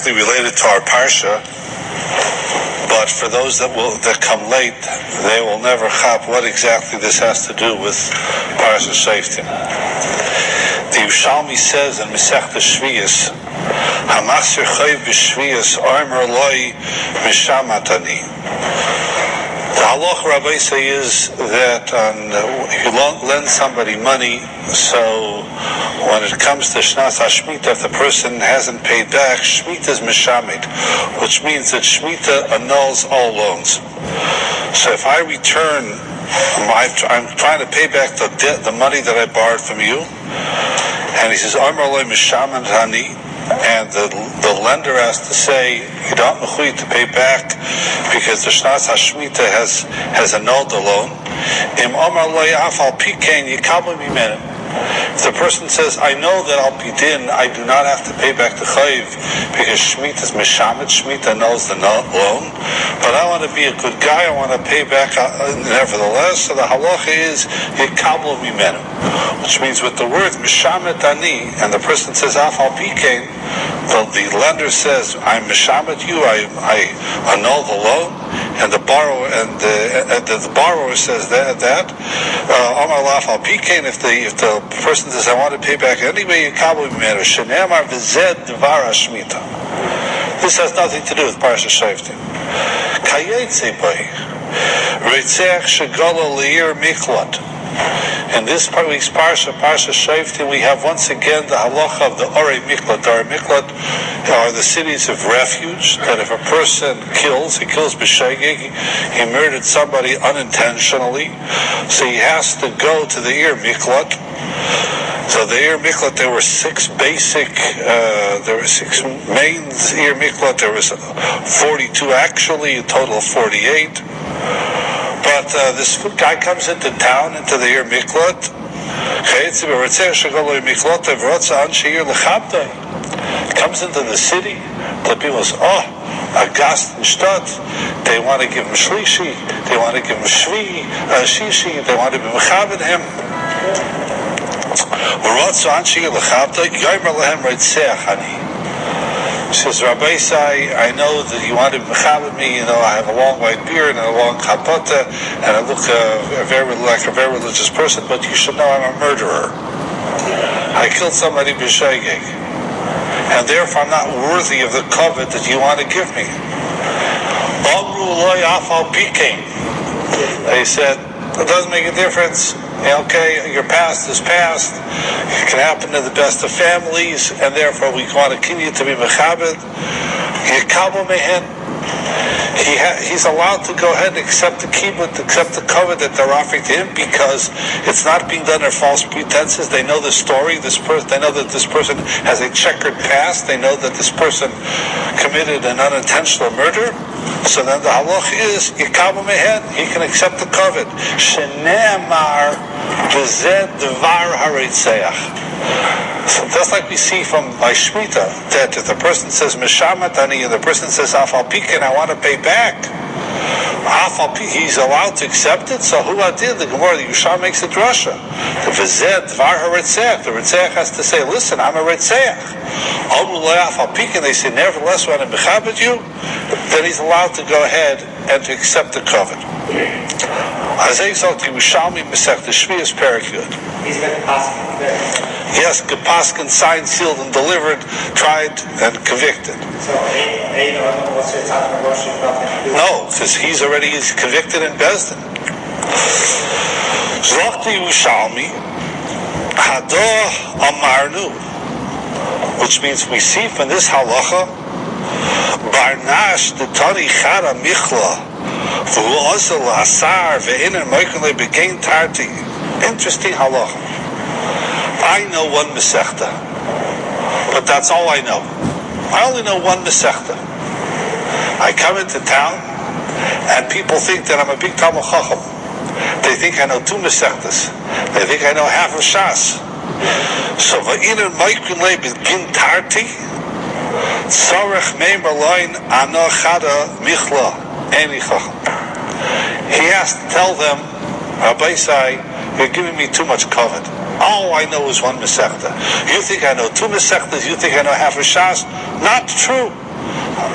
Related to our parsha, but for those that come late, they will never chop what exactly this has to do with parshas shoftim. The Yishalmi says in Masechta Shviyos, "Hamasir chayv b'shviyos armor loy mishamatani." The halach rabbi say is that if you lend somebody money, so when it comes to Shnas HaShmita, if the person hasn't paid back, Shmita is mishamit, which means that Shmita annuls all loans. So if I return, I'm trying to pay back the money that I borrowed from you, and he says, Amar loy mishamat hani, and the lender has to say, you don't need to pay back because the Shnas HaShmita has annulled the loan. Im Amar loy afal pikein yikabel mimenu. If the person says, I know that I'll be din, I do not have to pay back the chayiv because Shemitah is mishamet, Shemitah knows the loan, but I want to be a good guy, I want to pay back nevertheless, so the halacha is yikabel mimenu, which means with the word mishamet ani, and the person says, afal pikein, the lender says, I'm mishamet you, I annul the loan, and the borrower the borrower says that Amar lafal pikein, if the person says, I want to pay back anyway, yikabel mimenu shenemar v'zed dvar hashmita. This has nothing to do with parshas shoftim. Kayetze b'hi reitzech shegala leir miklot. In this week's parshas shoftim, we have once again the halacha of the orei miklat. The orei miklat are the cities of refuge. That if a person kills b'shegeg, he murdered somebody unintentionally, so he has to go to the ir miklat. So the ir miklat, there were six main ir miklat. There was 42 actually, a total of 48. But this guy comes into town, into the ir miklat. Comes into the city. The people say, a gast in Stadt. They want to give him shlishi. They want to give him shishi. They want to be mechabed him. He says, Rabbi say, I know that you want to mechabed me, I have a long white beard and a long kapota, and I look like a very religious person, but you should know I'm a murderer. I killed somebody b'shegeg, and therefore I'm not worthy of the covet that you want to give me. They said, it doesn't make a difference. Okay, your past is past. It can happen to the best of families, and therefore we want to continue to be mechabed. He's allowed to go ahead and accept the kibbut, accept the covet that they're offering to him, because it's not being done under false pretenses. They know the story. They know that this person has a checkered past. They know that this person committed an unintentional murder. So then the halach is yikabel mehen. He can accept the covet. Shenemar v'zed dvar hareitzeach. So just like we see by Shemitah, that if the person says mishamet ani and the person says afal pikin, I want to pay back, afal pikin, he's allowed to accept it. So who did the Gemara? The Yusha makes a drasha. The v'zed dvar hareitzeach. The reitzeach has to say, listen, I'm a reitzeach. Afal pikin, they say, nevertheless, when I mechabed you, then he's allowed to go ahead and to accept the covet. Azay zok the Yishalmi Masechta Shviyos Perek Yud. He's going to paskin. Yes, paskin, signed, sealed, and delivered, tried, and convicted. So, no, because he's convicted in Bezdin. Zok the Yishalmi Hado Amarnu, which means we see from this halacha, Barnash the Tani Chara Michla. Interesting halacha. I know one mesechta, but that's all I know. I only know one mesechta. I come into town, and people think that I'm a big Talmud Chacham. They think I know two mesechtas. They think I know half of Shas. So va'inen maikun begin tarti, tzarech meimer loin ano chada michla eni chacham. He has to tell them, Rabbi say, you're giving me too much covet. All I know is one Masechta. You think I know two Masechtas, you think I know half a Shas? Not true.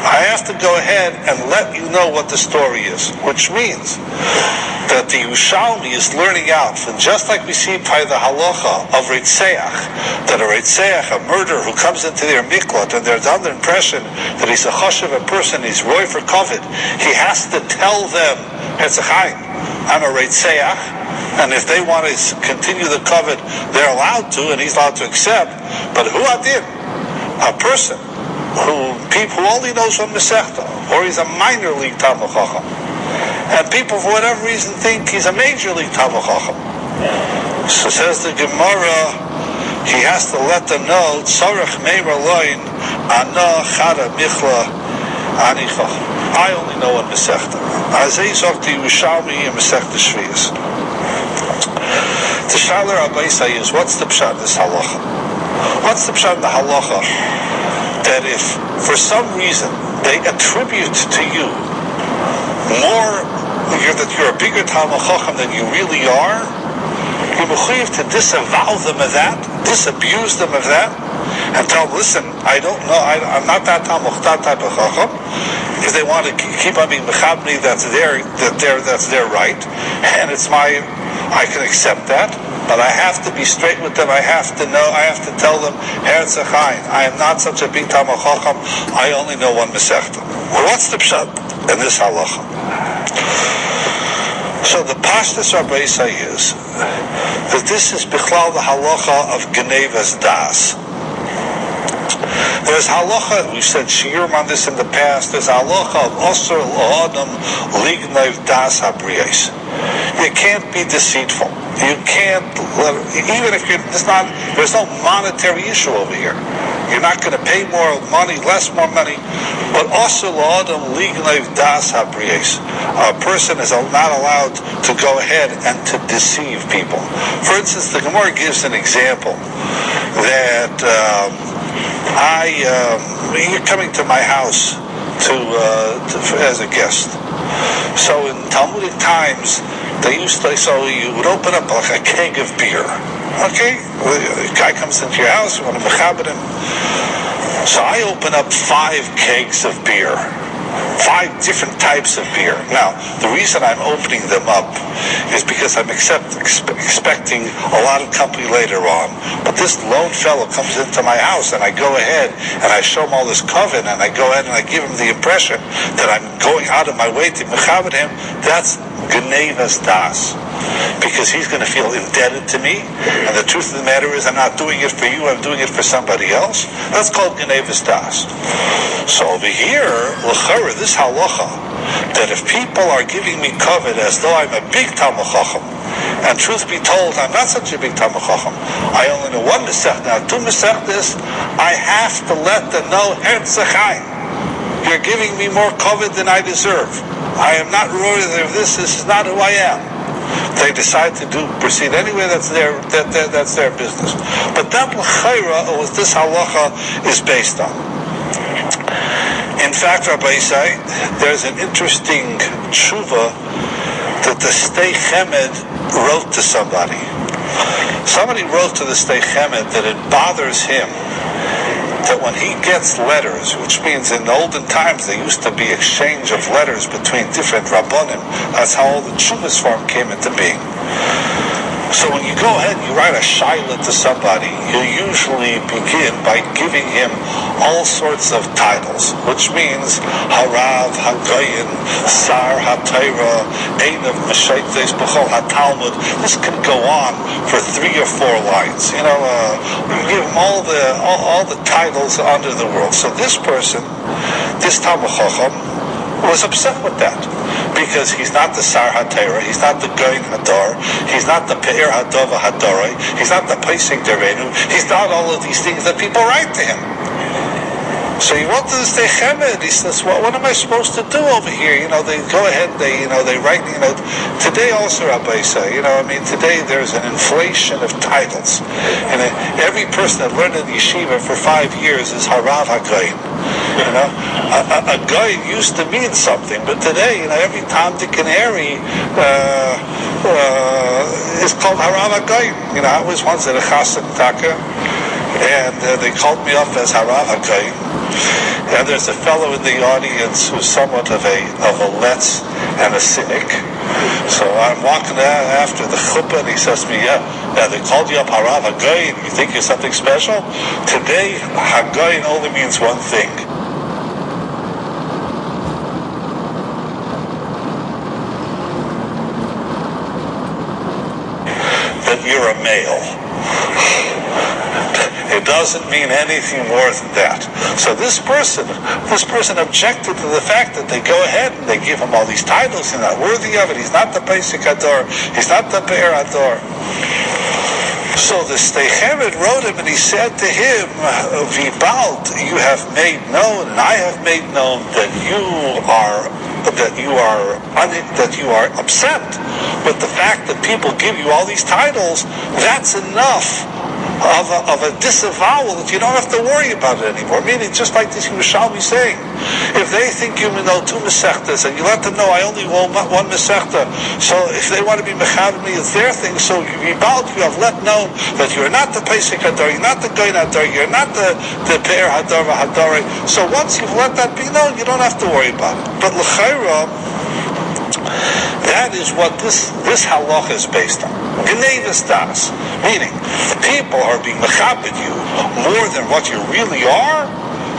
I have to go ahead and let you know what the story is, which means that the Yerushalmi is learning out from, just like we see by the halacha of Reitzeach, that a Reitzeach, a murderer who comes into their miklot, and they're under the impression that he's a choshev, a person, he's roy for kovid, he has to tell them, Hetzachayim, I'm a Reitzeach, and if they want to continue the kovid, they're allowed to, and he's allowed to accept. But who adin? A person who only knows from Masechta, or he's a minor league Talmud Chacham, and people for whatever reason think he's a major league Talmud Chacham. So says the Gemara, he has to let them know, Tzarech Meir Loin, Ana Chara Michla Anicha. I only know in Masechta. Azay Zokti Yerushalmi in Masechta Shvius. The Shaler Abaisa is, what's the pshat in this halacha? What's the pshat in the halacha? That if for some reason they attribute to you more, that you're a bigger Talmud Chacham than you really are, you're mechuyev to disavow them of that, disabuse them of that, and tell them, listen, I don't know, I'm not that Talmud, that type of Chacham. If they want to keep on being mechabni, that's their right, and it's I can accept that. But I have to be straight with them. I have to tell them, Herzachayim, I am not such a big Talmud Chacham. I only know one Masechta. Well, what's the pshat in this halacha? So the parshas rabbi is that this is bichlal the halacha of Genevas Das. There's halacha, we've said shiurim on this in the past, there's halacha of osur l'adam lignev das habriyos. You can't be deceitful. You can't, even if there's no monetary issue over here. You're not going to pay more money, more money. But osur l'adam lignev das habriyos. A person is not allowed to go ahead and to deceive people. For instance, the Gemara gives an example that you're coming to my house as a guest. So in Talmudic times, you would open up like a keg of beer. Okay? A guy comes into your house, you want to mechabed him. So I open up 5 kegs of beer. 5 different types of beer. Now, the reason I'm opening them up is because I'm expecting a lot of company later on. But this lone fellow comes into my house, and I go ahead and I show him all this coven, and I go ahead and I give him the impression that I'm going out of my way to mechabed him. That's Genevas Das. Because he's going to feel indebted to me, and the truth of the matter is I'm not doing it for you, I'm doing it for somebody else. That's called Genevas Das. So over here, l'chara, this halacha, that if people are giving me covet as though I'm a big Talmud Chacham, and truth be told, I'm not such a big Talmud Chacham, I only know one Masechta. Now 2 Masechtas, I have to let them know, Herzachayim, you're giving me more covet than I deserve. I am not worthy of this is not who I am. They decide to proceed anyway, that's their business. But that l'chayra, what this halacha is based on. In fact, Rabbi say, there's an interesting tshuva that the Stei Chemed wrote to somebody. Somebody wrote to the Stei Chemed that it bothers him that when he gets letters, which means in the olden times there used to be exchange of letters between different rabbonim. That's how all the tshuvas form came into being. So when you go ahead and you write a shaila to somebody, you usually begin by giving him all sorts of titles, which means Harav, Hagayin, Sar, HaTorah, Ein of Meshaites, B'chol HaTalmud. This can go on for 3 or 4 lines. You give him all the titles under the world. So this person, this Talmud Chacham, was upset with that, because he's not the Sar HaTorah, he's not the Goyin Hadar, he's not the Pe'er Hadava Hadarei, he's not the Pesach Derenu, he's not all of these things that people write to him. So he went to the Stei Chemed, he says, what am I supposed to do over here? They go ahead, they write, today also, Rabbi say, today there's an inflation of titles. And every person that learned in yeshiva for 5 years is Harav HaGoyin. A Goyin used to mean something, but today, every Tom, Dick, and Harry is called Harav HaGoyin. I was once at a Chassid Taka, and they called me up as Harav HaKohen. And there's a fellow in the audience who's somewhat of a letz and a cynic. So I'm walking after the chuppah, and he says to me, yeah, they called you up Harav HaKohen. You think you're something special? Today, HaKohen only means one thing. That you're a male. It doesn't mean anything more than that. So this person objected to the fact that they go ahead and they give him all these titles. He's not worthy of it. He's not the basic Hador. He's not the Be'er Hador. So the Steicheret wrote him, and he said to him, Vibalt, you have made known, and I have made known that you are upset with the fact that people give you all these titles. That's enough of a disavowal that you don't have to worry about it anymore. Meaning, just like this Yerushalmi saying, if they think you know two Masechtas, and you let them know I only know one Masechta, so if they want to be Mechad me, it's their thing. So you have let known that you're not the Pesach Hador, you're not the Goyin Hador, you're not the Pe'er Hador V'Hadore. So once you've let that be known, you don't have to worry about it. But L'chaira, that is what this halacha is based on. Gnevus das, meaning people are being mechabed you more than what you really are.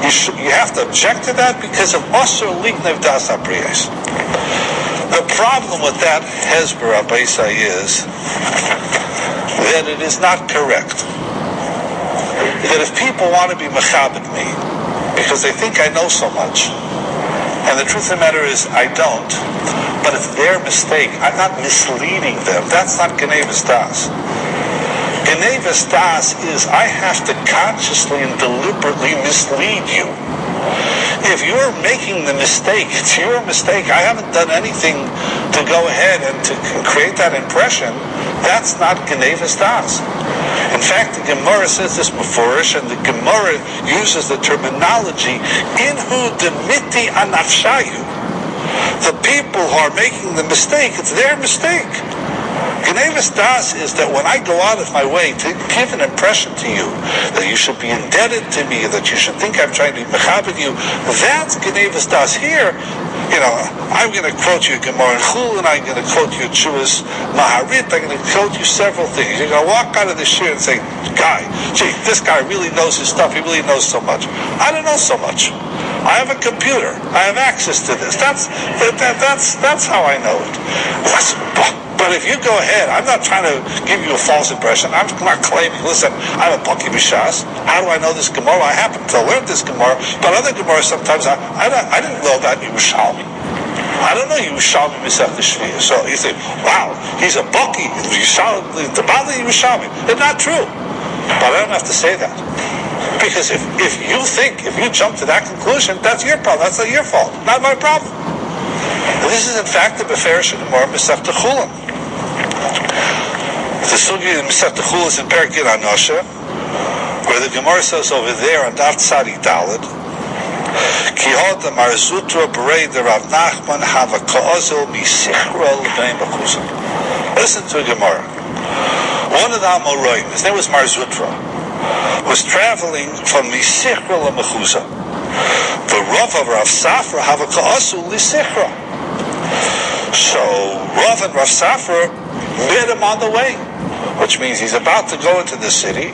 You have to object to that because of asur lignev das abriyos. The problem with that hesber abaysa is that it is not correct. That if people want to be mechabed me because they think I know so much, and the truth of the matter is I don't, but it's their mistake. I'm not misleading them. That's not Gnevus das. Gnevus das is I have to consciously and deliberately mislead you. If you're making the mistake, it's your mistake. I haven't done anything to go ahead and to create that impression. That's not Gnevus das. In fact, the Gemara says this beforish, and the Gemara uses the terminology inhu demiti anafshayu. The people who are making the mistake, it's their mistake. Gnevus das is that when I go out of my way to give an impression to you that you should be indebted to me, that you should think I'm trying to be mechabed you, that's Gnevus das. Here, I'm going to quote you Gemara in Chul, and I'm going to quote you Jewish Maharit. I'm going to quote you several things. You're going to walk out of the shir and say, gee, this guy really knows his stuff. He really knows so much. I don't know so much. I have a computer. I have access to this. That's how I know it. But if you go ahead, I'm not trying to give you a false impression. I'm not claiming, listen, I'm a Baki B'Shas. How do I know this Gemara? I happen to learn this Gemara, but other Gemara sometimes I didn't know that Yerushalmi. I don't know Yerushalmi Masechta Shvi'ah. So you say, wow, he's a Baki, the Bali Yerushalmi. It's not true. But I don't have to say that. Because if you jump to that conclusion, that's your problem. That's not your fault. Not my problem. This is in fact the Beferish Gemara Masechta Chulin. The Sugi in Masechta Chulin is in Perkei Anosha, where the Gemara says over there on Daf Tzadi Daled, Ki hoda Mar Zutra Berei de Rav Nachman Hava Ka'ozil Misichra L'Bnei Mechuzah. Listen to a Gemara. One of the Amoraim, his name was Mar Zutra, was traveling from Misichra L'Mechuzah. The Rav of Rav Safra Hava Ka'ozil L'Sichra. So Rav and Rav Safra met him on the way, which means he's about to go into the city,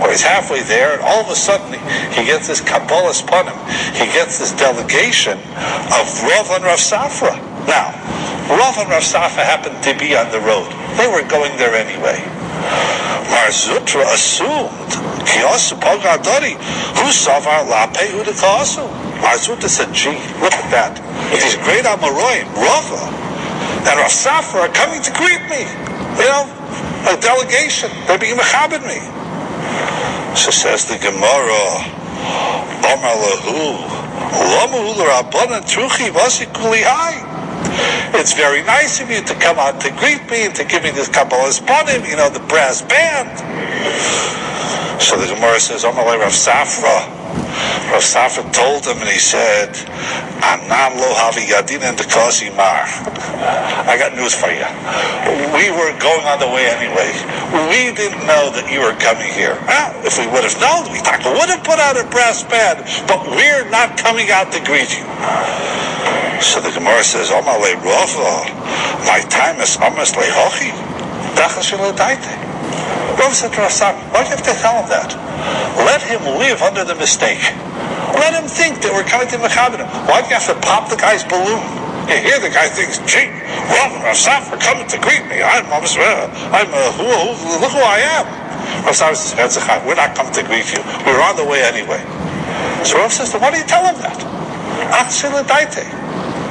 or he's halfway there, and all of a sudden he gets this Kabbalas upon him. He gets this delegation of Rav and Rav Safra. Now, Rav and Rav Safra happened to be on the road. They were going there anyway. Mar Zutra assumed, Kiyasu Pagadori, who savar lape udikasu. Mar Zutra said, gee, look at that. These great Amoraim, Rava and Rav Safra are coming to greet me. A delegation. They're being mechabed me. So says the Gemara, Omar lahu, Lamu l'Rabbanan truchi vasikuli hai. It's very nice of you to come out to greet me and to give me this Kabbalas Panim, the brass band. So the Gemara says, Omar Rav Safra, Rav Safra told him, and he said, "Anan lo havi yadin and mar." I got news for you. We were going on the way anyway. We didn't know that you were coming here. If we would have known, we would have put out a brass band, but we're not coming out to greet you. So the Gemara says, "Omale Rava, my time is almost lehochi. Rav said to Rav Safra, why do you have to tell him that? Let him live under the mistake. Let him think that we're coming to Mechaber him. Why do you have to pop the guy's balloon? You hear the guy thinks, gee, Rav Safra coming to greet me. Look who I am. Rav Safra says, we're not coming to greet you. We're on the way anyway. So Rav says, why do you tell him that?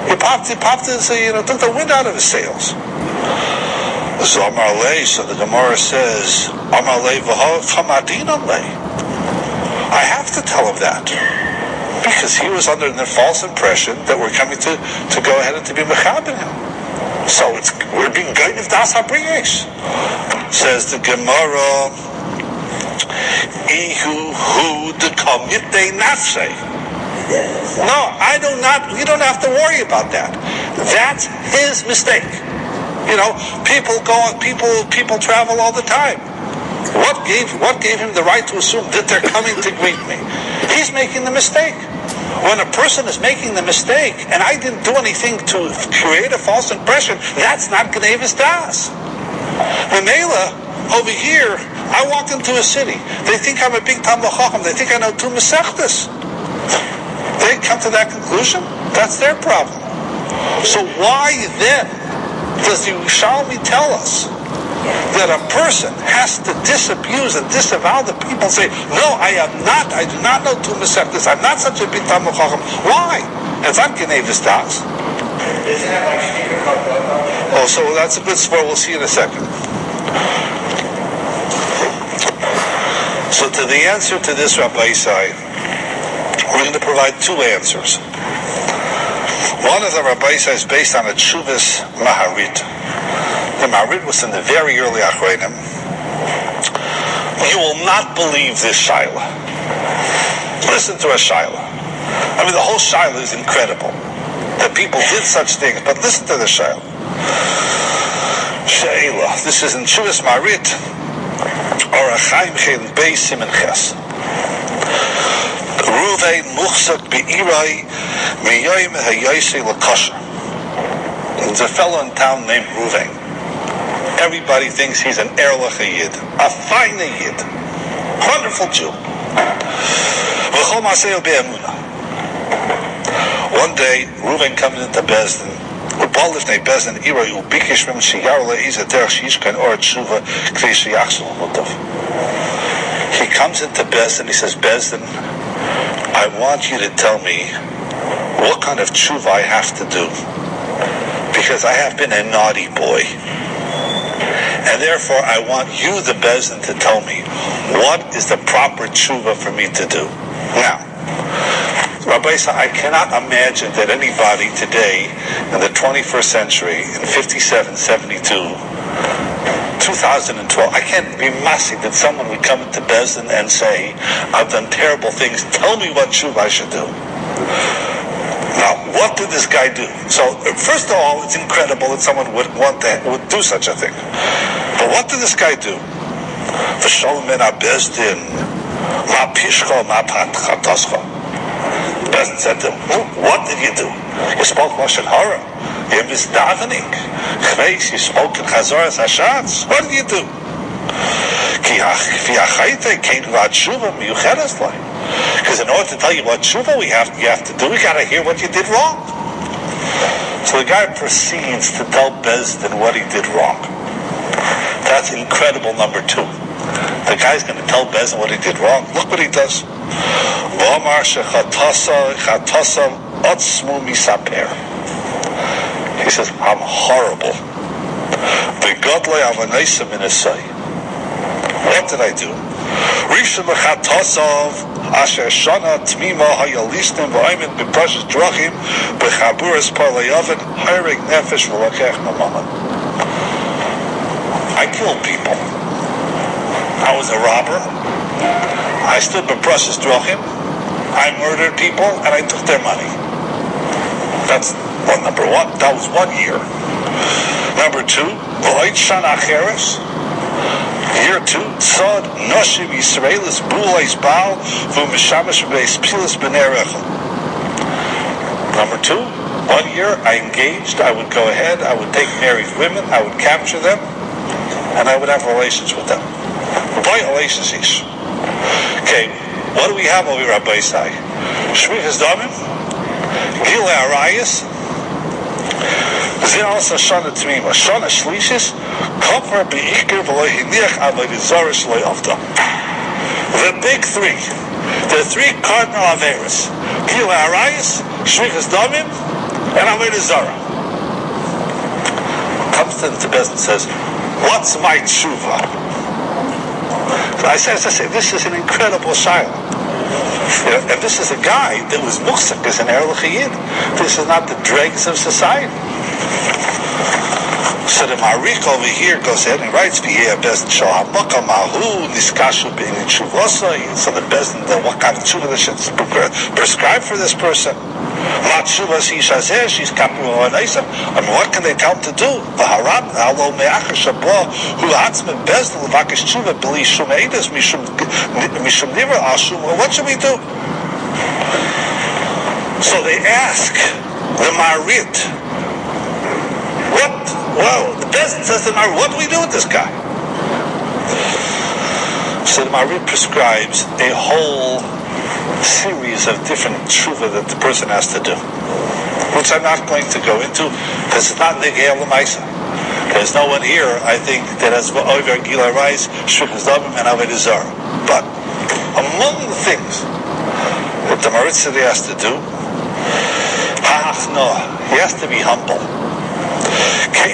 He popped his, took the wind out of his sails. So the Gemara says, I have to tell him that. Because he was under the false impression that we're coming to go ahead and to be mechaber him. So we're being guided das habriyos. Says the Gemara, Ihu hu de komite nafshe. No, you don't have to worry about that. That's his mistake. People travel all the time. What gave him the right to assume that they're coming to greet me? He's making the mistake. When a person is making the mistake, and I didn't do anything to create a false impression, that's not Gnevis Das. Mamela, over here, I walk into a city. They think I'm a big Talmid Chacham. They think I know 2 Masechtas. They come to that conclusion. That's their problem. So why then does the Yerushalmi tell us that a person has to disabuse and disavow the people and say, no, I do not know 2 Masechtas, I'm not such a big Talmid Chacham. Why? It's not Gnevis Das. Oh, so that's a good sport. We'll see in a second. So to the answer to this, Rabbi Isai, we're going to provide 2 answers. One of the Rabbi Isai is based on a Tshuvas Maharit. The Maharit was in the very early Achronim. You will not believe this Shaila. Listen to a Shaila. I mean, the whole Shaila is incredible. That people did such things, but listen to the Shaila. Shaila. This is in Tshuvas Maharit. Or Achaim Chen Beis Simen Ches. Ruvain Muchzak Be'irai Miyoim Hayosei L'Kosher. There's a fellow in town named Ruvain. Everybody thinks he's an Erlich Yid, a fine Yid, wonderful Jew. V'chol Maseo Be'emuna. One day, Ruvain comes into Bezdin. Ubal Lifnei Bezdin Irai Ubikish Mim Shiyar Le'iz Aderech Shishkan Or Tshuva K'vei Sheyachzul Mutav. He comes into Bezdin. He says, Bezdin, I want you to tell me what kind of tshuva I have to do, because I have been a naughty boy, and therefore I want you, the Bezdin, to tell me what is the proper tshuva for me to do. Now, Rabbi Isa, I cannot imagine that anybody today in the 21st century, in 5772, 2012, I can't be massive that someone would come into Bezdin and say, I've done terrible things, tell me what tshuva I should do. Now, what did this guy do? So, first of all, it's incredible that someone would do such a thing. But what did this guy do? V'sholem min ha-Bezdin, ma pishcha, ma patchatascha. Bezdin said to him, what did you do? You spoke Lashon Hara. You missed davening. Chveis, you spoke in Chazoras Hashatz. What did you do? Because in order to tell you what tshuva you have to do, we got to hear what you did wrong. So the guy proceeds to tell Bezdin what he did wrong. That's incredible, number 2. The guy's going to tell Bezdin what he did wrong. Look what he does. He says, I'm horrible. What did I do? Asher Shana Tmima Hayalistim V'Aymin B'Parshas Drachim B'Chaburas Parlayavin Hireg Nefesh V'Lakech Mamaman. I killed people. I was a robber. I stood B'Parshas Drachim. I murdered people and I took their money. That's number one. That was 1 year. Number two, year two, Tzad Noshim Yisraelis Bulais Baal V'Mishamash Beis Pilas B'Nerechel. Number two, 1 year I engaged, I would go ahead, I would take married women, I would capture them, and I would have relations with them. Okay, what do we have over here, Rabbi Isai? Shmichas Damim, Gilei Arayis, Zeh also Shana Tmima, Shana Shlishis, Kopar Be'ikir V'Lo Hiniach Avodah Zarah Sh'Lo Yavda. The big three, the three cardinal averos, Gilei Arayis, Shmichas Damim, and Avodah Zarah. Comes to the Tibet and says, what's my tshuva? So I say, this is an incredible shayla. And this is a guy that was muhsik as an Erlich Yid. This is not the dregs of society. So the Marik over here goes ahead and writes, so the Bezdin, what kind of tshuva that should prescribe for this person? She's capital. I mean, what can they tell him to do? What should we do? So they ask the Marit, well, the Bezdin says to the Marit, what do we do with this guy? So the Marit prescribes a whole series of different tshuva that the person has to do, which I'm not going to go into because it's not Negei L'Maisa. There's no one here, I think, that has over Gilei Arayis, Shmichas Damim, and Avodah Zarah. But among the things that the Marit said he has to do, he has to be humble. He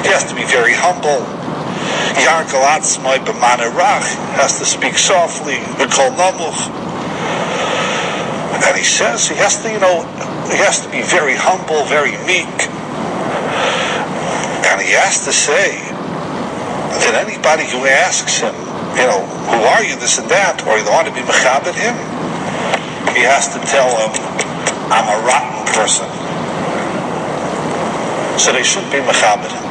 has to be very humble. Has to speak softly. And he says he has to be very humble, very meek. And he has to say that anybody who asks him, who are you, this and that, or you want to be mechabed him, he has to tell him, I'm a rotten person. So they should be mechabed him.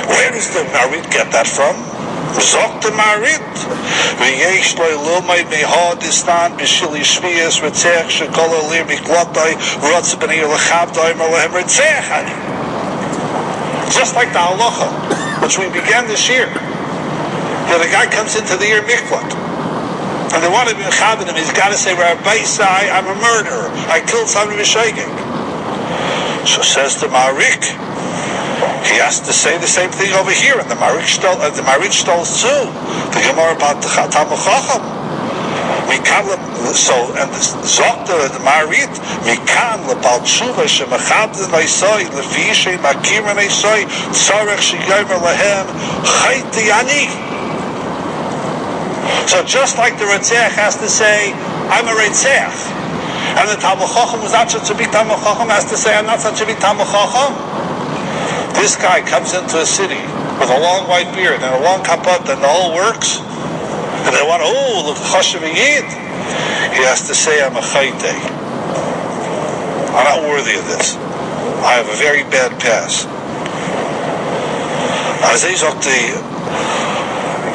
Where does the Marit get that from? Zok the Marit. V'yesh lo ilomay mehadistan b'shil yishmiyas ritzech shekol alir miklotay v'rotz b'nei l'chavdai merlehem ritzech. Just like the halacha, which we began this year. The guy comes into the year miklot, and they want to be mechabed him. He's got to say, Rabbi Isai, I'm a murderer. I killed somebody b'shegeg. So says the Marik, he has to say the same thing over here, and the Marit Shtolz too. The Gemara about the Talmid Chacham. So, and the Marit, Mikan lebal tshuva shemachabden leisoi lefi shemakiren leisoi tzarech sheyomer lehem chayti ani. So just like the Ritzach has to say, I'm a Ritzach, and the Talmid Chacham was not such a big Talmid Chacham has to say, I'm not such a big Talmid Chacham. This guy comes into a city with a long white beard and a long kapot and the whole works, and they want, look, Choshev Yid. He has to say, I'm a chayte. I'm not worthy of this. I have a very bad past.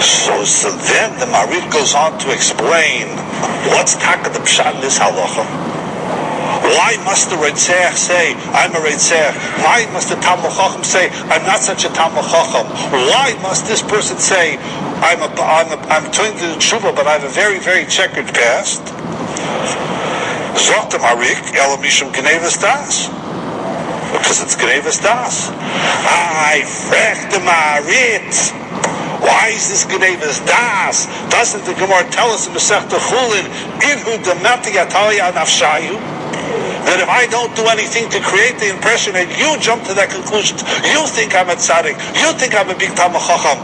So then the Marit goes on to explain what's taka the pshat in this halacha. Why must the Ritzach say, I'm a Ritzach? Why must the Talmid Chacham say, I'm not such a Talmid Chacham? Why must this person say, I'm turning to the tshuva, but I have a very, very checkered past? Zok the Marik, Ela Mishum Gnevas Das. Because it's Gnevas Das. I frech the Marit. Why is this Gnevas Das? Doesn't the Gemara tell us in Masechta Chulin, Inhu Demati Ataya Nafshayu? That if I don't do anything to create the impression that you jump to that conclusion, you think I'm a tzaddik, you think I'm a big Talmid Chacham,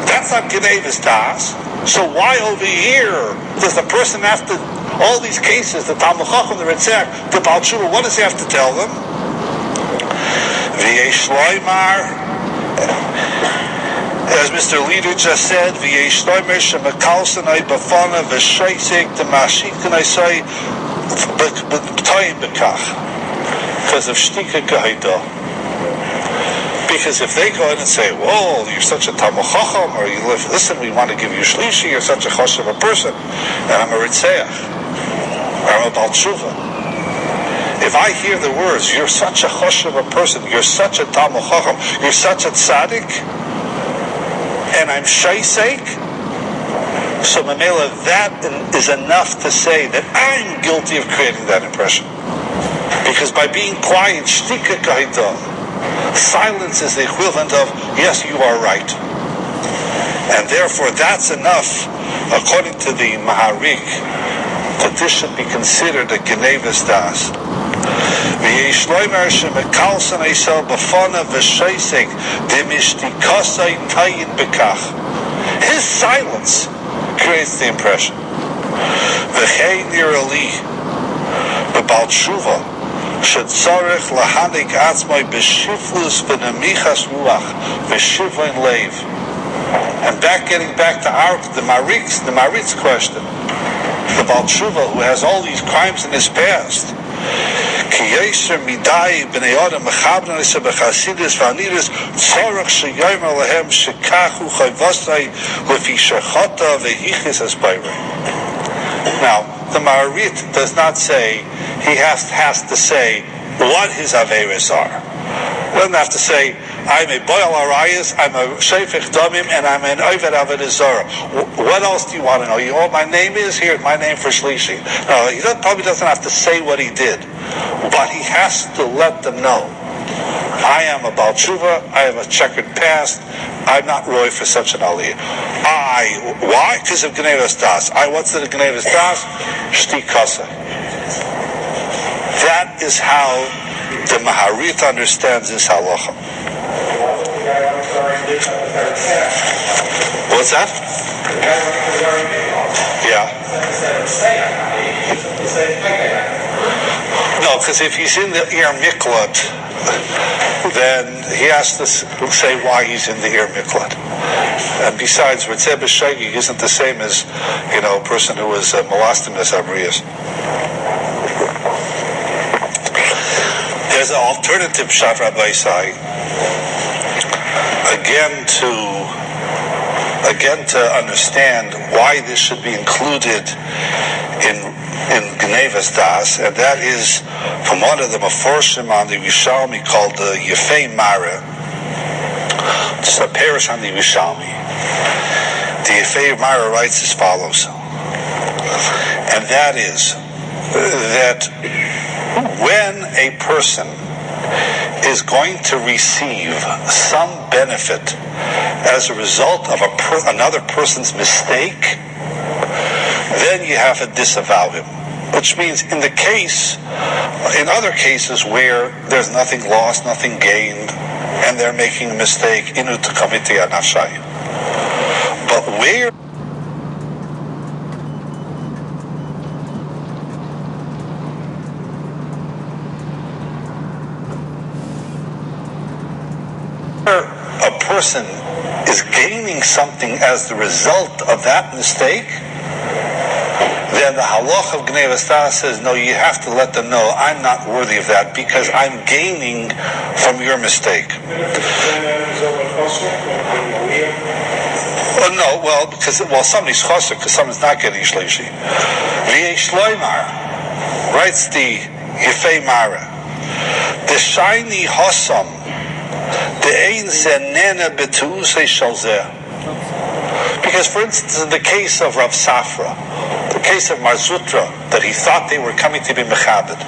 that's not Gnevas Das. So why over here does the person have to, all these cases, the Talmid Chacham, the Ritzach, the Baal Tshuva, what does he have to tell them? V'yesh loymar As Mr. Leader just said, v'yesh loimer shemakalsanai b'fana v'sheisik d'mashikanai say b'toyim b'kach. Because of shtika gehida. Because if they go in and say, whoa, you're such a Talmud Chacham, or you live, listen, we want to give you shlishi, you're such a choshev a person, and I'm a ritzeach, or I'm a Baal Tshuva. If I hear the words, you're such a choshev a person, you're such a Talmud Chacham, you're such a tzaddik, and I'm shaysek, so Mamela, that is enough to say that I'm guilty of creating that impression. Because by being quiet, shtika kahita, silence is the equivalent of, yes, you are right. And therefore, that's enough, according to the Maharik, that this should be considered a Genevas Das. His silence creates the impression. Should tzarech lahanik atzmai b'shiflus v'nemichas ruach v'shivlein leiv. And getting back to the Marik's question, the Baal Tshuva, who has all these crimes in his past, ki yeser midai b'nei adam mechabren esa b'chasidus v'aniris tzarech sheyomer lehem shekachu chayvasai lefi shechata v'hichis aspayrei. Now, the Maharit does not say he has to say what his averes are. He doesn't have to say, I'm a boil arayas, I'm a shefech damim, and I'm an oived avodah zarah. What else do you want to know? You know what my name is? Here's my name for shlishi. No, he probably doesn't have to say what he did, but he has to let them know. I am a Baal Tshuva, I have a checkered past, I'm not roy for such an aliyah. Why? Because of Genevas Das. What's the Genevas Das? Shti kasa. That is how the Maharit understands this halacha. What's that? Yeah. No, because if he's in the Ir Miklat, then he has to say why he's in the Ir Miklat. And besides, Ritzeh B'Shegi isn't the same as, a person who is molested as Abrius. There's an alternative pshat, Rabbi Sai, again to understand why this should be included in Genevas Das, and that is from one of the Meforshim on the Yishalmi called the Yefei Mara. It's a parish on the Yishalmi. The Yefei Mara writes as follows, and that is that when a person is going to receive some benefit as a result of another person's mistake, then you have to disavow him. Which means in other cases where there's nothing lost, nothing gained, and they're making a mistake, inu t'kamiti anafshay. But where a person is gaining something as the result of that mistake, then the halach of Genevas Das says, no, you have to let them know I'm not worthy of that because I'm gaining from your mistake. Well, somebody's chosser because someone's not getting shlishi. V'yesh loymar, writes the Yefei Mara, the shiny hossam, the ein zenena betuusei shalzeh. Because, for instance, in the case of Rav Safra, the case of Marzutra, that he thought they were coming to be mechabed,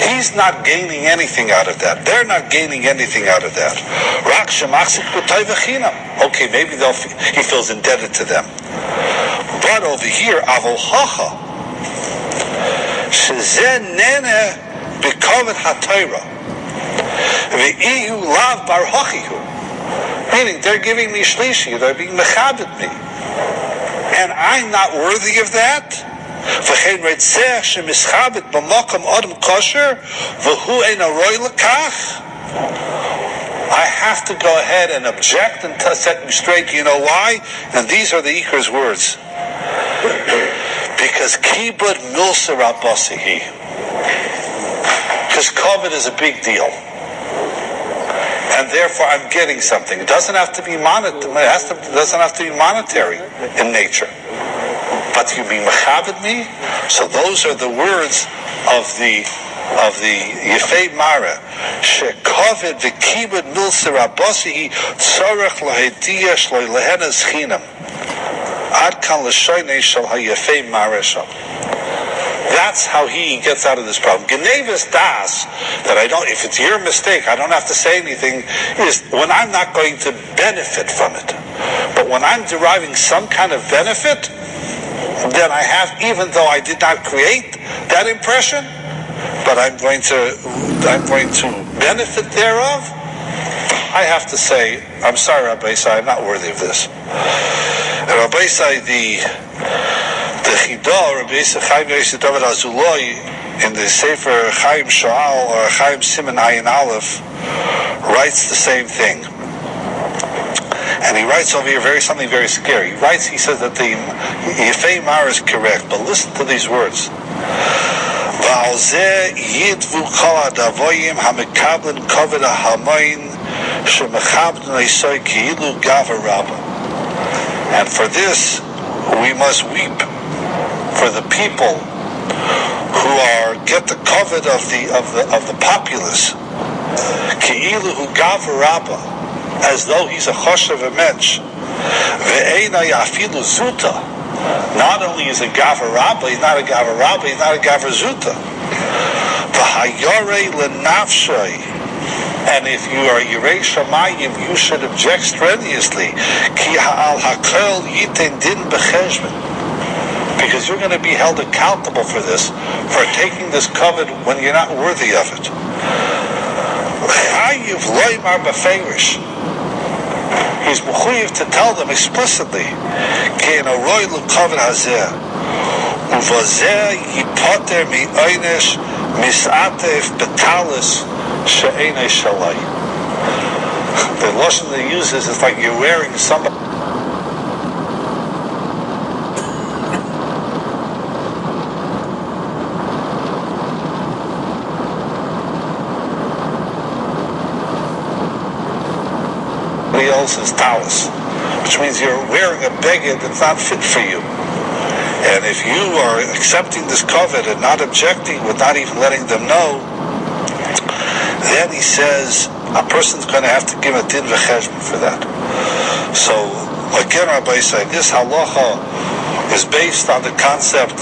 he's not gaining anything out of that. They're not gaining anything out of that. Rak shemachzik b'toy v'chinam. Okay, maybe he feels indebted to them. But over here, avol hacha, shezeh nene b'kovet ha'torah, v'iyu lav bar hachihu. Meaning, they're giving me shlishi, they're being mechabed me. And I'm not worthy of that? I have to go ahead and object and set me straight. You know why? And these are the Iker's words. Because kibud milsa rabasihi. Because COVID is a big deal. And therefore I'm getting something. It doesn't have to be doesn't have to be monetary in nature. But you be mechabed me? So those are the words of the Yefei Mara. Shekovid v'kibud milsa rabasihi tzorech lahediya shloi lehenas chinam. Ad kan l'shoynei shel hayefei Mara shel. That's how he gets out of this problem. Genevis das, that I don't, if it's your mistake, I don't have to say anything, is when I'm not going to benefit from it. But when I'm deriving some kind of benefit, then I have, even though I did not create that impression, but I'm going to benefit thereof, I have to say, I'm sorry, Rabbi Isai, I'm not worthy of this. And Rabbi Isai, the Chidah, Rabbi Yissocher Frand David Azuloi, in the Sefer Chaim Shoal or Chaim Siman Ayin Aleph, writes the same thing. And he writes over here something very scary. He says that the Yefei Mara is correct, but listen to these words. And for this, we must weep for the people who get the covet of the populace, as though he's a choshev a mensch. Not only is a gaver rabbi, he's not a gaver rabbi, he's not a gaver zuta. And if you are Yirei Shamayim, you should object strenuously. Because you're going to be held accountable for this, for taking this covet when you're not worthy of it. He's mechuyev to tell them explicitly. The lashon they uses is like you're wearing somebody else's talus, which means you're wearing a beged that's not fit for you. And if you are accepting this covet and not objecting with not even letting them know, then he says a person's going to have to give a din v'cheshbon for that. So again, Rabbi said this halacha is based on the concept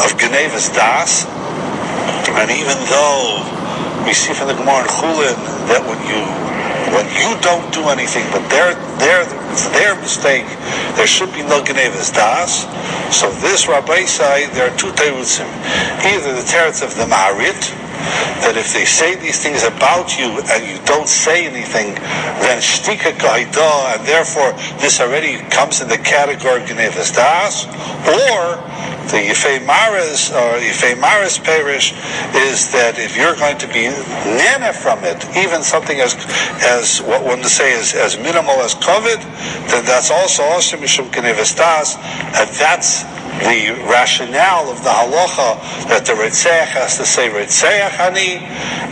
of Genevas das, and even though we see from the Gemara in Chulin that when you don't do anything, but it's their mistake, there should be no Genevas das. So this Rabbi side, there are two terutzim. Either the teretz of the Maharit, that if they say these things about you and you don't say anything, then shtika kahida, and therefore this already comes in the category of Genevas das. Or the Yefei Mara's parish is that if you're going to be nana from it, even something as what one to say is as minimal as COVID, then that's also mishum Genevas das, and that's the rationale of the halacha that the Ritzeach has to say Ritzeach Ani,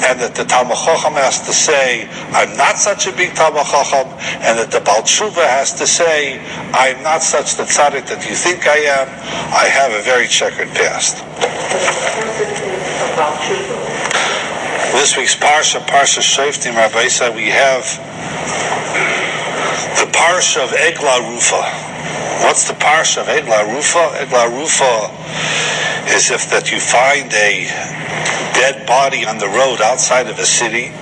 and that the Talmud Chacham has to say I'm not such a big Talmud Chacham, and that the Baal Tshuva has to say I'm not such the tzaddik that you think I am. I have a very checkered past. This week's parshas shoftim, Rabbi said we have the parsha of Egla Rufa. What's the parsha of Egla Rufa? Egla Rufa is if that you find a dead body on the road outside of a city.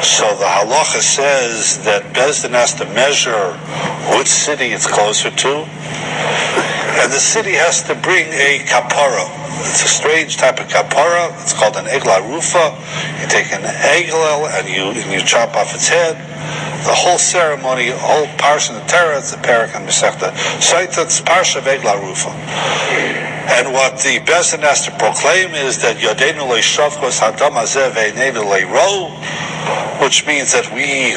So the halacha says that Bezdin has to measure which city it's closer to, and the city has to bring a kapara. It's a strange type of kapara. It's called an Egla Rufa. You take an egel and you chop off its head. The whole ceremony, the whole parsha in the Torah, it's a parak and Masechta. So it's parsha of Egla Rufa. And what the Bezdin has to proclaim is that Yodeinu lo yishafchos hadam hazeh ve'einenu lo yiro. which means that we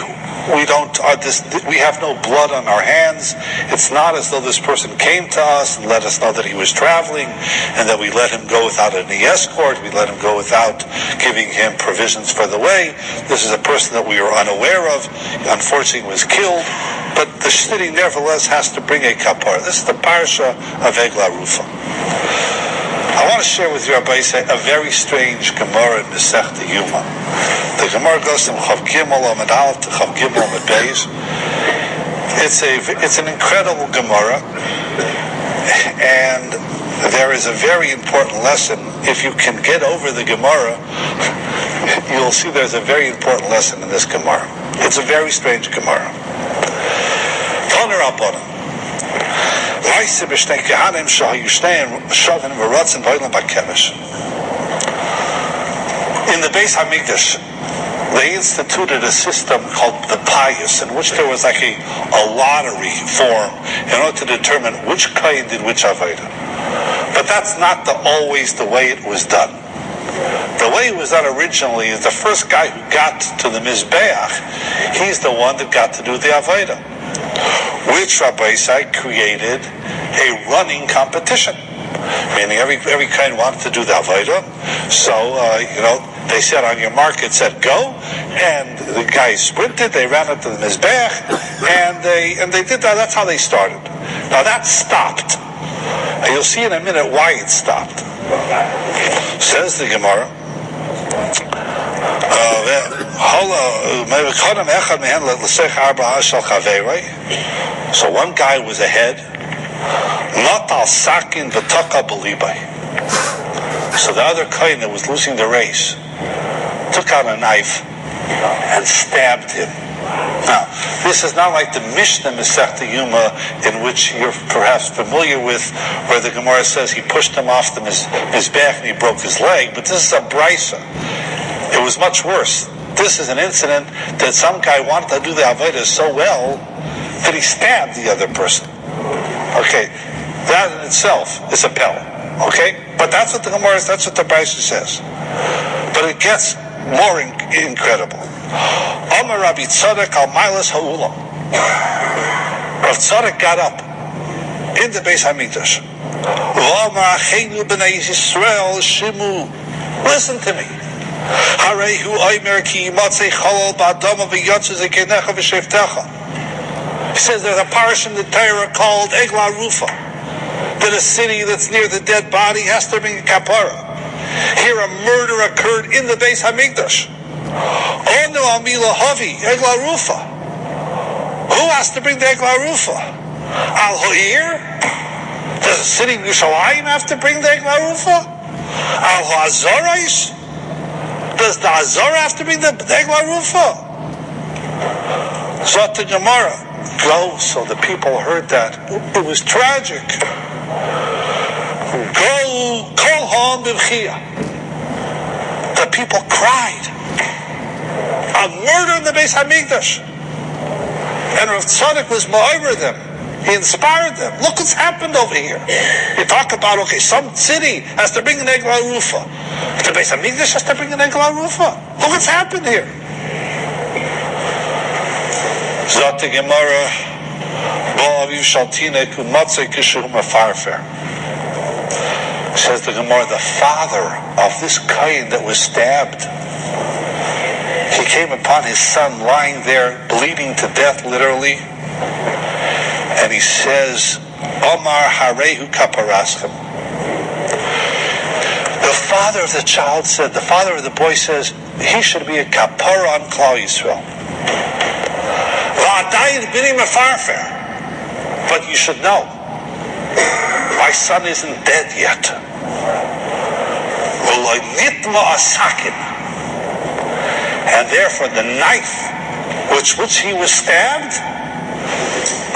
have no blood on our hands. It's not as though this person came to us and let us know that he was traveling and that we let him go without any escort, we let him go without giving him provisions for the way. This is a person that we were unaware of, unfortunately was killed, but the city nevertheless has to bring a kapara. This is the parsha of Egla Rufa. I want to share with you, Rabbi, a very strange Gemara in Masechta Yuma. The Gemara goes from Chav Gimel Amud Aleph to Chav Gimel Amud Beis. It's an incredible Gemara, and there is a very important lesson. If you can get over the Gemara, you'll see there's a very important lesson in this Gemara. It's a very strange Gemara. Toner Rabbanan. In the Beis Hamikdash, they instituted a system called the pious, in which there was like a lottery form in order to determine which kohen did which avodah. But that's not always the way it was done. The way it was done originally is the first guy who got to the Mizbeach, he's the one that got to do the avodah, which Rabbi Isai created a running competition, meaning every kind wanted to do the avodah. So they said on your mark, it said go, and the guys sprinted, they ran up to the Mizbech, and they did that. That's how they started. Now that stopped, and you'll see in a minute why it stopped. Says the Gemara, so one guy was ahead. So the other kohen that was losing the race took out a knife and stabbed him. Now, this is not like the Mishnah Masechta Yuma, in which you're perhaps familiar with, where the Gemara says he pushed him off the Mizbech and he broke his leg, but this is a brisa. It was much worse. This is an incident that some guy wanted to do the avodah so well that he stabbed the other person. Okay, that in itself is a pel. Okay, but that's what the Gemara is. That's what the brisa says. But it gets more incredible. Amar Rabbi Tzadok al Mailas Ha'ulam. Rav Tzadok got up in the Beis Hamikdash. V'amar Achenu b'nei Yisrael shimu. Listen to me. Harehu oimer ki yimatzei cholol ba'adama v'yotzu zekenecha v'sheftecha. He says there's a parshas in the Torah called Egla Rufa, that a city that's near the dead body has to bring a kapara. Here a murder occurred in the Beis Hamikdash. Onu amila havi Egla Rufa. Who has to bring the Egla Rufa? Al Ho'ir? Does the city of Yerushalayim have to bring the Egla Rufa? Al Ha'azorais? Does the Azor have to bring the Egla Rufa? Zot the Gemara. Go, so the people heard that. It was tragic. Go, kol ha'am b'bchia. The people cried. A murder in the Beis Hamikdash. And Rav Tzadok was ma'over them. He inspired them. Look what's happened over here. You talk about, okay, some city has to bring an Egla Rufa. The Beis Hamikdash has to bring an Egla Rufa. Look what's happened here. Zot the Gemara, says the Gemara, the father of this kohen that was stabbed, he came upon his son lying there, bleeding to death, literally, and he says, Omar Harehu Kaparaschem. The father of the child said, the father of the boy says, he should be a kapara on Klal Yisrael. But you should know, my son isn't dead yet. And therefore the knife which he was stabbed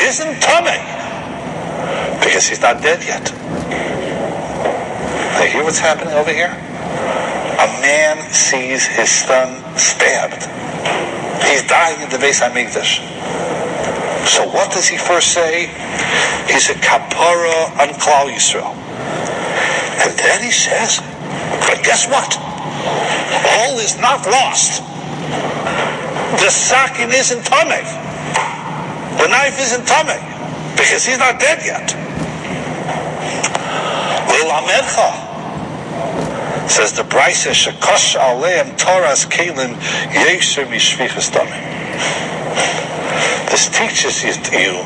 isn't tamei, because he's not dead yet. Now hear what's happening over here? A man sees his son stabbed. He's dying in the Beis Hamikdash. So what does he first say? He's a kapara on Klal Yisrael. And then he says, but guess what? All is not lost. The sakin isn't tamei. The knife isn't tamei because he's not dead yet. Says the Brisa, shekosh aleim toras kelim yesher mishvichas damim. This teaches you the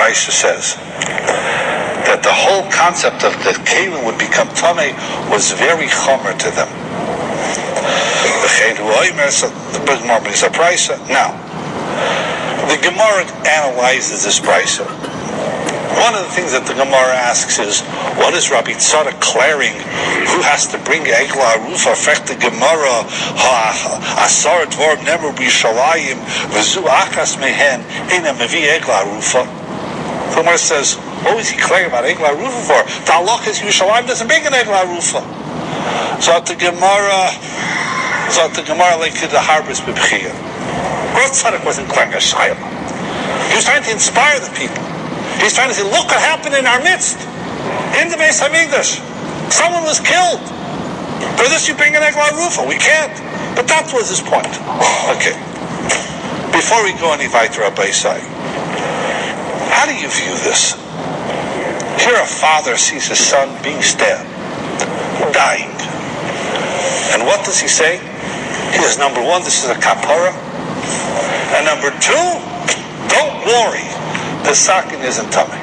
Brisa says that the whole concept of the kelim would become tamei was very chomer to them. Now, the Gemara analyzes this Brisa. One of the things that the Gemara asks is, what is Rabbi Tzara declaring? Who has to bring Egla Arufa? Frech the Gemara, Asar Dvorb Nemer B'Yishalayim, V'zu Achas Mehen, Eina Mevi Egla Arufa. The Gemara says, what is he declaring about Egla Arufa for? The halach is Yerushalayim doesn't bring an Egla Arufa. So the Gemara like the harbors b'bchiyah. Rav Tzadok wasn't declaring a shayla. He was trying to inspire the people. He's trying to say, look what happened in our midst. In the Beis HaMikdash. Someone was killed. For this you bring an Egla Arufa. We can't. But that was his point. Okay. Before we go any weiter, Rabbi Isai, how do you view this? Here a father sees his son being stabbed, dying. And what does he say? He says, number one, this is a kapara. And number two, don't worry. The sakin isn't tamei.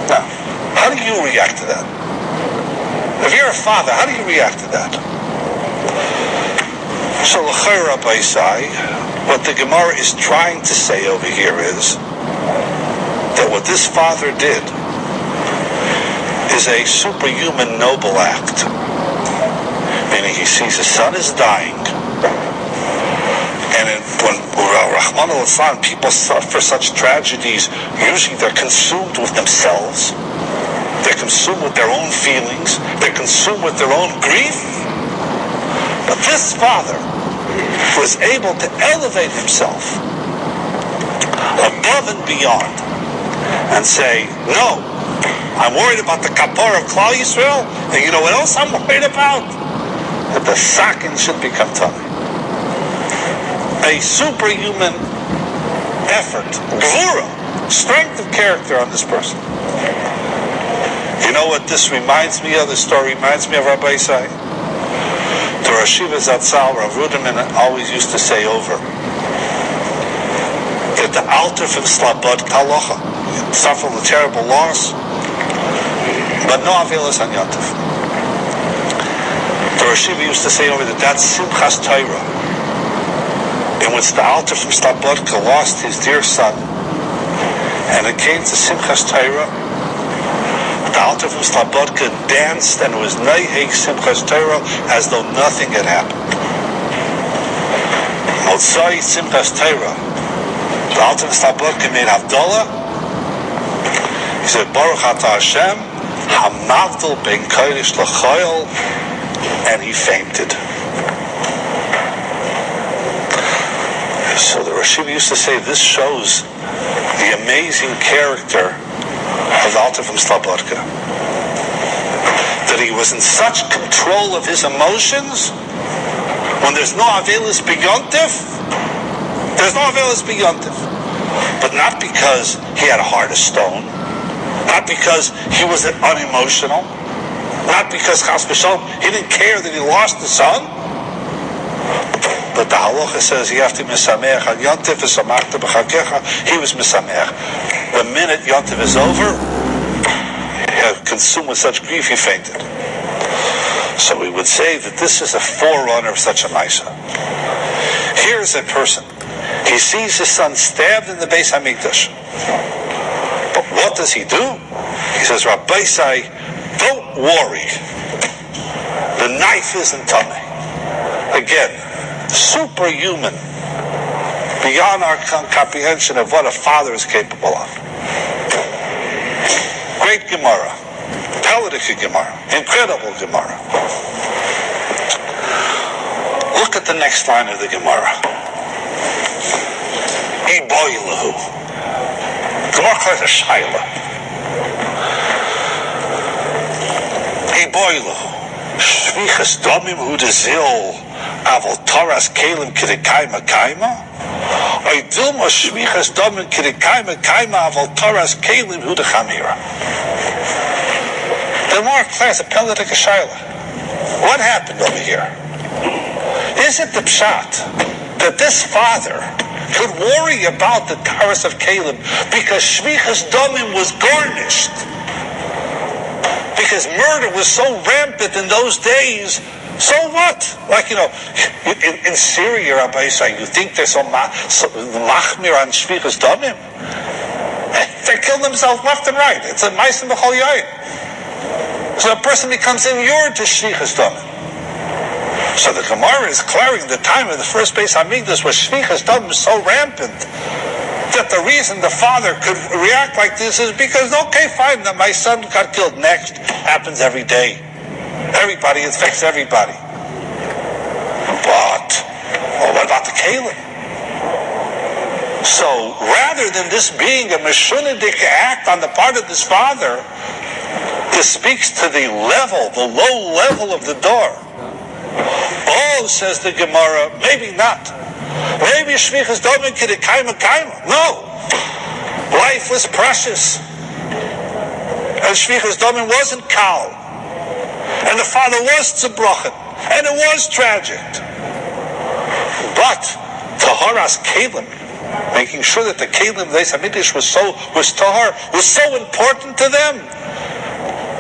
Now, how do you react to that? If you're a father, how do you react to that? So, l'chayr Rabbi Isai, what the Gemara is trying to say over here is that what this father did is a superhuman noble act. Meaning he sees his son is dying. And when Rahman al-Islam, people suffer such tragedies, usually they're consumed with themselves. They're consumed with their own feelings. They're consumed with their own grief. But this father was able to elevate himself above and beyond and say, no, I'm worried about the kapara of Klal Yisrael, and you know what else I'm worried about? That the sakin should become tamei. A superhuman effort, gvura, strength of character on this person. You know what this reminds me of? The story reminds me of Rabbi Isai. The Rosh Yeshiva Zatzal, Rav Ruderman, always used to say over that the altar from Slabod Kalocha suffered a terrible loss, but no avelos on Yontif. The Rosh Yeshiva used to say over that that's Simchas Torah, in which the altar from Slabodka lost his dear son, and it came to Simchas Torah. The altar from Slabodka danced and was Neiheg Simchas Torah as though nothing had happened. Motzai Simchas Torah, the altar from Slabodka made Havdalah. He said, Baruch Ata Hashem, Hamavdil Ben Kodesh L'Choyel, and he fainted. So the Rosh Yeshiva used to say this shows the amazing character of the altar from Slabodka. That he was in such control of his emotions when there's no avelis b'yontif. There's no avelis b'yontif. But not because he had a heart of stone, not because he was unemotional, not because Chas v'Shalom, he didn't care that he lost the son. But the halacha says you have to misameach al yontif v'samachta b'chakecha. He was misameach. The minute yontif is over, consumed with such grief, he fainted. So we would say that this is a forerunner of such a maisa. Here is a person. He sees his son stabbed in the Beis HaMikdash. But what does he do? He says, Rabbi Isai, don't worry. The knife isn't tummy. Again, superhuman, beyond our comprehension of what a father is capable of. Great Gemara. Talmudic Gemara. Incredible Gemara. Look at the next line of the Gemara. Iboilahu. Gemara calls it a shaila. Iboilahu. Shvichas domim hu de zil avol toras kelim kidikaima kaima. Oidilma shvichas domim kidikaima kaima avol toras kelim hu de chamira. The more class of Pelletic Shaila. What happened over here? Is it the pshat that this father could worry about the Taras of Caleb because Shvichas Domim was garnished? Because murder was so rampant in those days. So what? Like, in Syria, Rabbi say, you think they're so machmir on Shvichas Domim? They kill themselves left and right. It's a ma'asim b'chol yayin. So a person becomes inured to Shvichas Domim. So the Gemara is clearing the time of the first base Hamikdash where Shvichas Domim is so rampant that the reason the father could react like this is because, okay, fine, that my son got killed. Next, happens every day. Everybody, it affects everybody. But, what about the Caleb? So, rather than this being a Meshunadik act on the part of this father, this speaks to the low level of the door. Oh, says the Gemara, maybe not. Maybe Shvichas Domim kidikaima kaima. No. Life was precious. And Shvichas Domim wasn't kal. And the father was tzibrochen. And it was tragic. But Taharas Kalim, making sure that the Kalim Beis Hamikdash was tahar, was so important to them,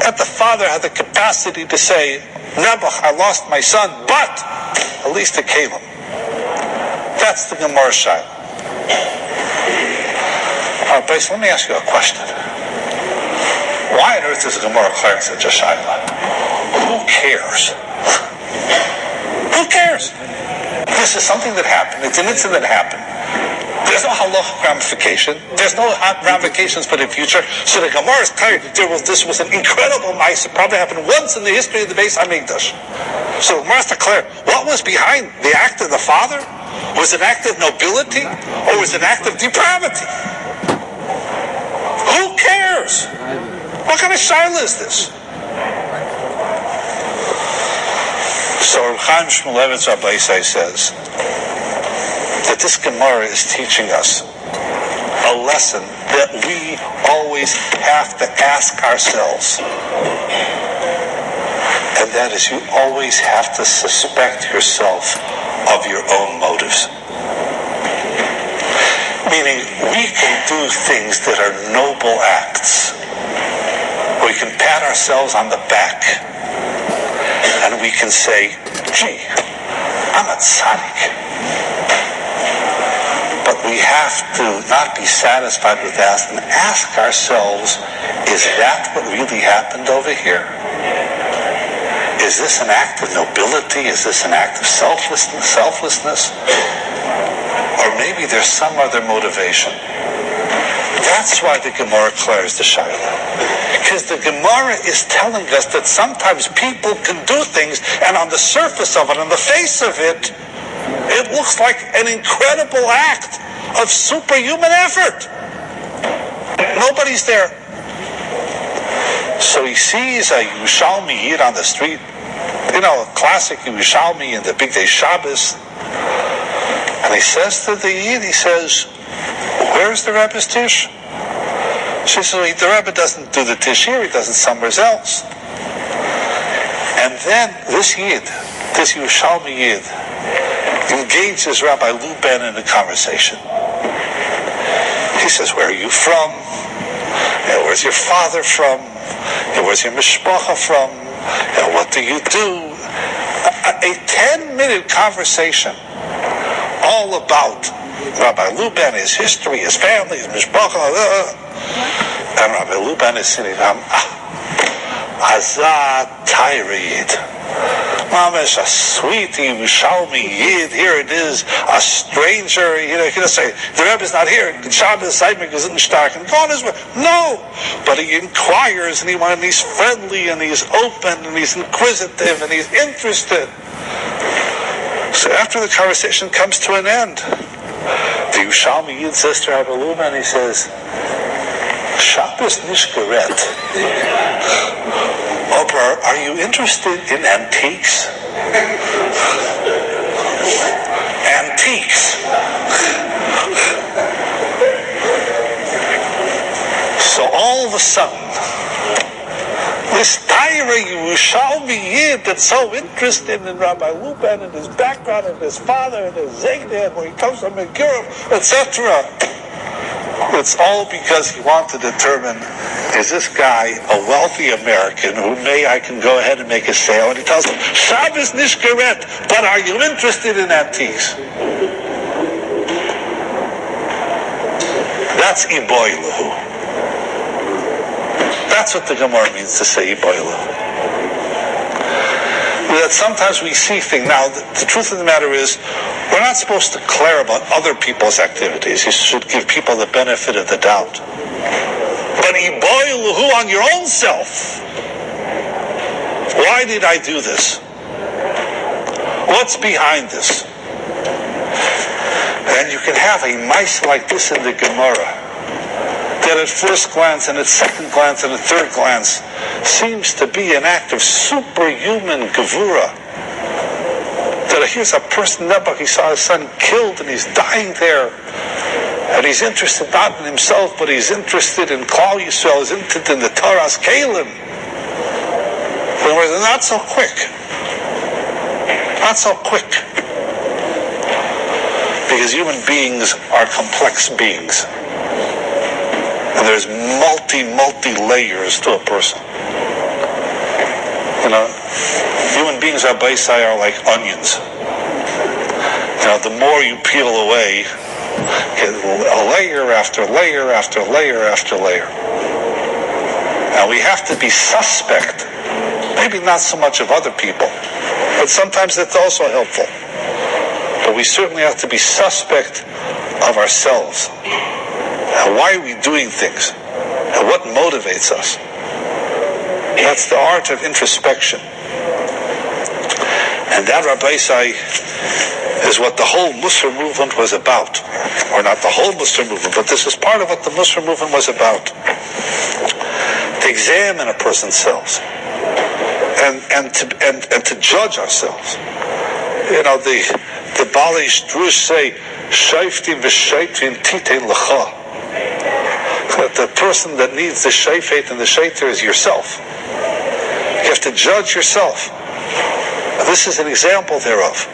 that the father had the capacity to say, Nebuch, I lost my son, but at least the Kalim. That's the Gemara Shaila. Bryce, let me ask you a question. Why on earth is the Gemara declaring such a Shaila? Who cares? Who cares? This is something that happened. It's an incident that happened. There's no halachic ramification. There's no ramifications for the future. So the Gemara is clear. This was an incredible mice. It probably happened once in the history of the Beis Hamikdash. So the Gemara is clear. What was behind the act of the father? Was it an act of nobility or was it an act of depravity? Who cares? What kind of shaila is this? So Chaim Shmulevitz Rabbi says that this Gemara is teaching us a lesson that we always have to ask ourselves. And that is, you always have to suspect yourself of your own motives. Meaning, we can do things that are noble acts. We can pat ourselves on the back and we can say, gee, I'm a tzaddik. But we have to not be satisfied with that and ask ourselves, is that what really happened over here? Is this an act of nobility? Is this an act of selflessness? Or maybe there's some other motivation. That's why the Gemara clears the Shaila. Because the Gemara is telling us that sometimes people can do things, and on the surface of it, on the face of it, it looks like an incredible act of superhuman effort. Nobody's there. So he sees a Yerushalmi Yid on the street, a classic Yerushalmi in the big day Shabbos, and he says to the Yid, he says, where's the Rebbe's tish? She says, well, the Rebbe doesn't do the tish here, he does it somewhere else. And then this Yid, this Yerushalmi Yid, engages Rabbi Luben in a conversation. He says, where are you from? Where's your father from? Where's your mishpacha from? What do you do? A 10-minute conversation all about Rabbi Luben, his history, his family, his mishpacha. And Rabbi Luben is sitting down. Azat Tyree. Mamish, a sweet Yerushalmi Yid, here it is, a stranger, you can say, the Rebbe's not here, the Shabbos Seidmik is in Stark, and go on his way. No! But he inquires, and he's friendly, and he's open, and he's inquisitive, and he's interested. So after the conversation comes to an end, the Yerushalmi Yid says to Rabbi Luma, and he says, Shabbos nishkaret. Oprah, are you interested in antiques? Antiques. So all of a sudden, this Taira Yerushalmi Yid that's so interested in Rabbi Lupan and his background and his father and his Zayda and where he comes from in Europe, etc. It's all because he wants to determine, is this guy a wealthy American who I can go ahead and make a sale? And he tells him, Shabbos nishkaret, but are you interested in antiques? That's iboilahu. That's what the Gemara means to say iboilahu. That sometimes we see things. Now, the truth of the matter is, we're not supposed to declare about other people's activities. You should give people the benefit of the doubt. But iboilahu on your own self. Why did I do this? What's behind this? And you can have a mice like this in the Gemara, that at first glance and at second glance and at third glance seems to be an act of superhuman gevura. That here's a person, he saw his son killed and he's dying there. And he's interested not in himself, but he's interested in Klal Yisrael, he's interested in the Torah's Kalim. In other words, not so quick. Not so quick. Because human beings are complex beings. And there's multi layers to a person. Human beings, rabbi say, are like onions. The more you peel away, a layer after layer after layer after layer. Now we have to be suspect, maybe not so much of other people, but sometimes that's also helpful. But we certainly have to be suspect of ourselves. And why are we doing things? And what motivates us? That's the art of introspection. And that, Rabbi say, is what the whole Musar movement was about. Or not the whole Musar movement, but this is part of what the Musar movement was about. To examine a person's selves. And to judge ourselves. The Bali Drush say, shoftim v'shaitin titei lecha. That the person that needs the shofet and the shaiter is yourself. You have to judge yourself. This is an example thereof.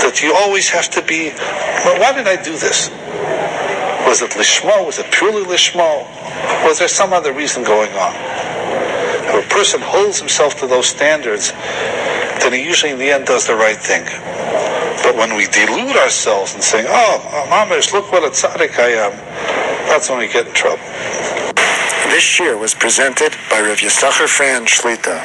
That you always have to be, why did I do this? Was it lishmo? Was it purely lishmo? Was there some other reason going on? If a person holds himself to those standards, then he usually in the end does the right thing. But when we delude ourselves and say, mamish, look what a tzaddik I am, that's when we get in trouble. This year was presented by Rav Yissocher Frand Shlita.